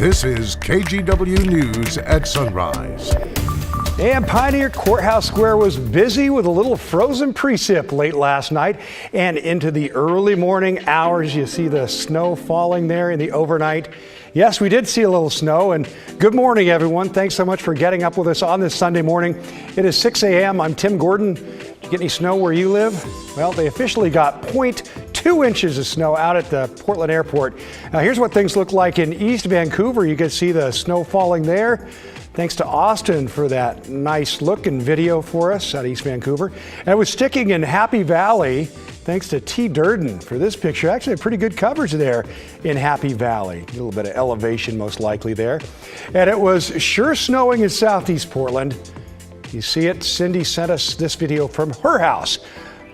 This is KGW News at Sunrise. And Pioneer Courthouse Square was busy with a little frozen precip late last night and into the early morning hours. You see the snow falling there in the overnight. Yes, we did see a little snow, and good morning, everyone. Thanks so much for getting up with us on this Sunday morning. It is 6 a.m. I'm Tim Gordon. Did you get any snow where you live? Well, they officially got 0.2 inches of snow out at the Portland airport. Now, here's what things look like in East Vancouver. You can see the snow falling there. Thanks to Austin for that nice look and video for us at East Vancouver. And it was sticking in Happy Valley. Thanks to T. Durden for this picture. Actually, a pretty good coverage there in Happy Valley. A little bit of elevation most likely there. And it was sure snowing in Southeast Portland. You see it? Cindy sent us this video from her house.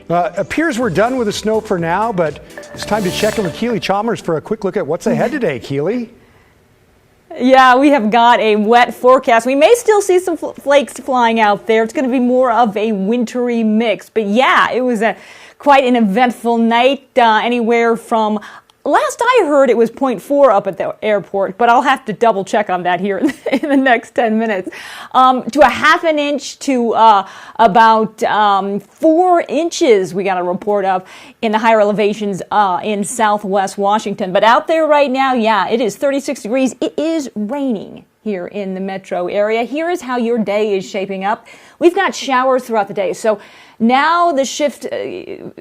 Appears we're done with the snow for now, but it's time to check in with Keely Chalmers for a quick look at what's ahead today. Keely? Yeah, we have got a wet forecast. We may still see some flakes flying out there. It's going to be more of a wintry mix. But yeah, it was quite an eventful night. Anywhere from, last I heard, it was 0.4 up at the airport, but I'll have to double check on that here in the next 10 minutes. To a half an inch to about 4 inches we got a report of in the higher elevations in southwest Washington. But out there right now, yeah, it is 36 degrees. It is raining here in the metro area. Here is how your day is shaping up. We've got showers throughout the day. So now the shift the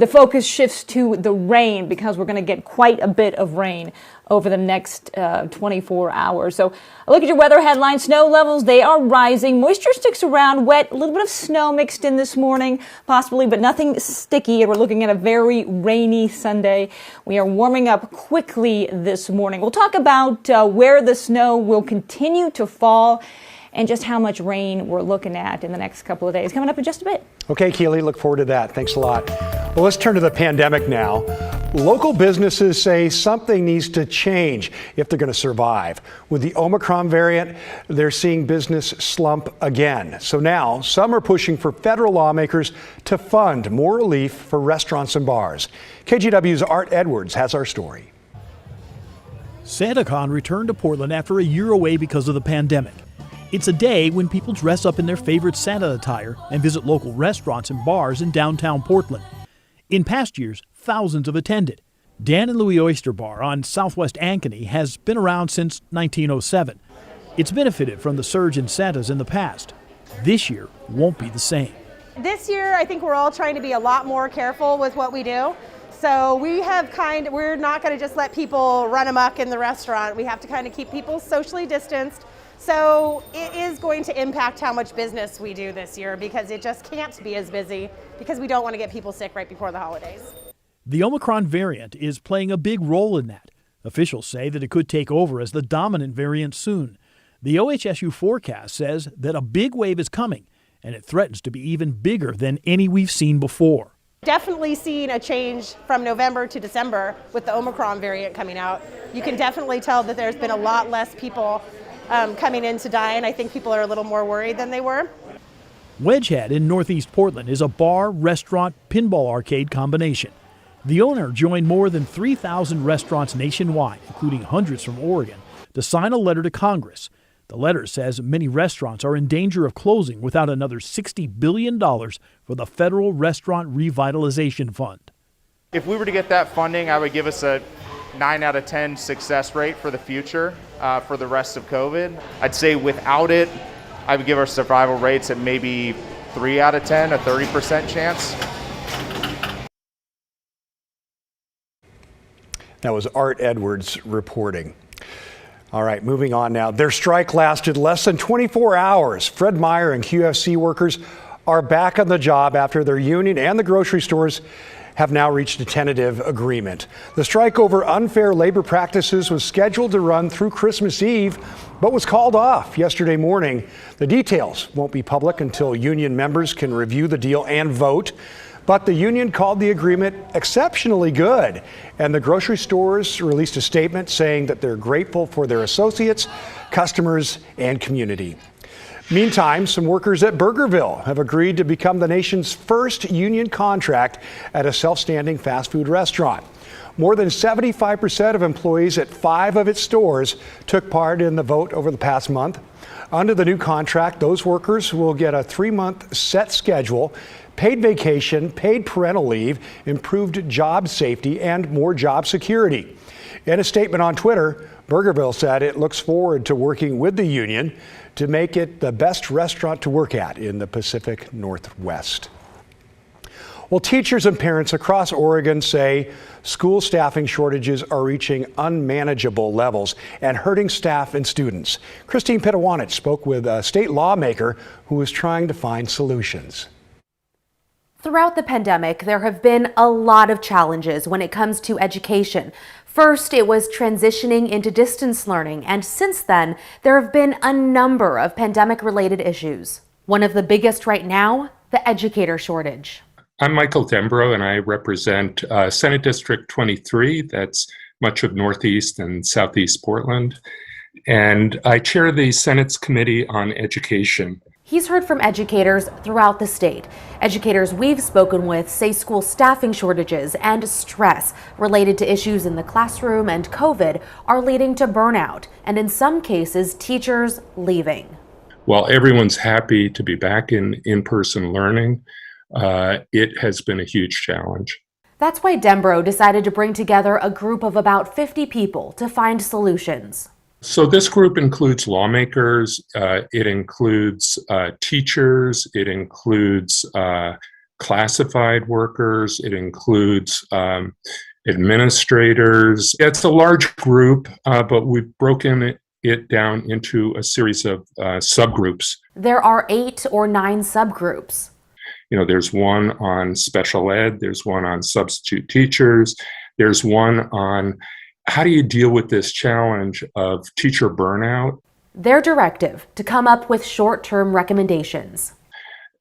focus shifts to the rain because we're going to get quite a bit of rain over the next 24 hours. So look at your weather headlines. Snow levels, they are rising. Moisture sticks around, wet, a little bit of snow mixed in this morning, possibly, but nothing sticky. And we're looking at a very rainy Sunday. We are warming up quickly this morning. We'll talk about where the snow will continue to fall and just how much rain we're looking at in the next couple of days. Coming up in just a bit. Okay, Keely, look forward to that. Thanks a lot. Well, let's turn to the pandemic now. Local businesses say something needs to change if they're going to survive. With the Omicron variant, they're seeing business slump again. So now some are pushing for federal lawmakers to fund more relief for restaurants and bars. KGW's Art Edwards has our story. SantaCon returned to Portland after a year away because of the pandemic. It's a day when people dress up in their favorite Santa attire and visit local restaurants and bars in downtown Portland. In past years, thousands have attended. Dan and Louie Oyster Bar on Southwest Ankeny has been around since 1907. It's benefited from the surge in Santas in the past. This year won't be the same. This year, I think we're all trying to be a lot more careful with what we do. So we're not going to just let people run amok in the restaurant. We have to kind of keep people socially distanced. So it is going to impact how much business we do this year because it just can't be as busy because we don't want to get people sick right before the holidays. The Omicron variant is playing a big role in that. Officials say that it could take over as the dominant variant soon. The OHSU forecast says that a big wave is coming, and it threatens to be even bigger than any we've seen before. Definitely seen a change from November to December with the Omicron variant coming out. You can definitely tell that there's been a lot less people coming in to dine. I think people are a little more worried than they were. Wedgehead in Northeast Portland is a bar, restaurant, pinball arcade combination. The owner joined more than 3,000 restaurants nationwide, including hundreds from Oregon, to sign a letter to Congress. The letter says many restaurants are in danger of closing without another $60 billion for the Federal Restaurant Revitalization Fund. If we were to get that funding, I would give us a 9 out of 10 success rate for the future for the rest of COVID. I'd say without it, I would give our survival rates at maybe 3 out of 10, a 30% chance. That was Art Edwards reporting. All right, moving on now. Their strike lasted less than 24 hours. Fred Meyer and QFC workers are back on the job after their union and the grocery stores have now reached a tentative agreement. The strike over unfair labor practices was scheduled to run through Christmas Eve, but was called off yesterday morning. The details won't be public until union members can review the deal and vote. But the union called the agreement exceptionally good, and the grocery stores released a statement saying that they're grateful for their associates, customers, and community. Meantime, some workers at Burgerville have agreed to become the nation's first union contract at a self-standing fast food restaurant. More than 75% of employees at 5 of its stores took part in the vote over the past month. Under the new contract, those workers will get a 3-month set schedule, paid vacation, paid parental leave, improved job safety, and more job security. In a statement on Twitter, Burgerville said it looks forward to working with the union to make it the best restaurant to work at in the Pacific Northwest. Well, teachers and parents across Oregon say school staffing shortages are reaching unmanageable levels and hurting staff and students. Christine Pitawanich spoke with a state lawmaker who is trying to find solutions. Throughout the pandemic, there have been a lot of challenges when it comes to education. First, it was transitioning into distance learning, and since then, there have been a number of pandemic-related issues. One of the biggest right now, the educator shortage. I'm Michael Dembro, and I represent Senate District 23. That's much of Northeast and Southeast Portland. And I chair the Senate's Committee on Education. He's heard from educators throughout the state. Educators we've spoken with say school staffing shortages and stress related to issues in the classroom and COVID are leading to burnout, and in some cases, teachers leaving. While everyone's happy to be back in in-person learning, it has been a huge challenge. That's why Dembro decided to bring together a group of about 50 people to find solutions. So this group includes lawmakers, it includes teachers, it includes classified workers, it includes administrators. It's a large group, but we've broken it down into a series of subgroups. There are 8 or 9 subgroups. You know, there's one on special ed, there's one on substitute teachers, there's one on how do you deal with this challenge of teacher burnout? Their directive to come up with short-term recommendations.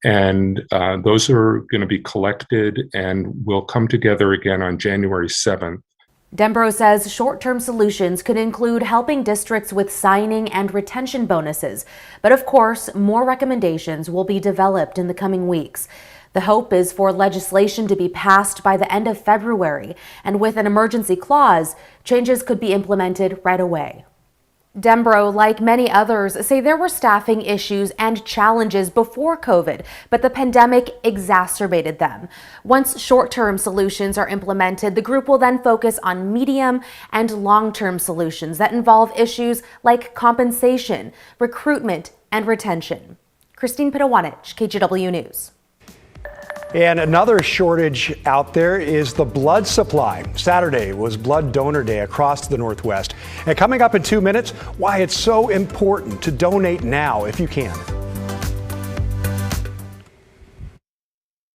And those are going to be collected and will come together again on January 7th. Dembro says short-term solutions could include helping districts with signing and retention bonuses. But of course, more recommendations will be developed in the coming weeks. The hope is for legislation to be passed by the end of February, and with an emergency clause, changes could be implemented right away. Dembro, like many others, say there were staffing issues and challenges before COVID, but the pandemic exacerbated them. Once short-term solutions are implemented, the group will then focus on medium and long-term solutions that involve issues like compensation, recruitment, and retention. Christine Pitawanich, KGW News. And another shortage out there is the blood supply. Saturday was Blood Donor Day across the Northwest. And coming up in 2 minutes, why it's so important to donate now if you can.